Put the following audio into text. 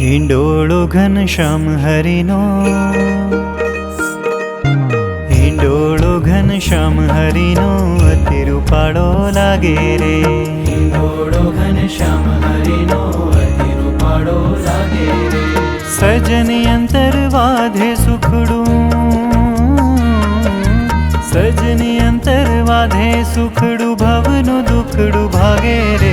हिंडोळो घनश्याम हरिनो, हिंडोळो घनश्याम हरिनो अति रूपाळो लागे रे। हिंडोळो घनश्याम हरिनो अति रूपाळो लागे रे। सजनी अंतर वाधे सुखड़ू, सजनी अंतर वाधे सुखड़ू भवनु दुखड़ू भागे रे।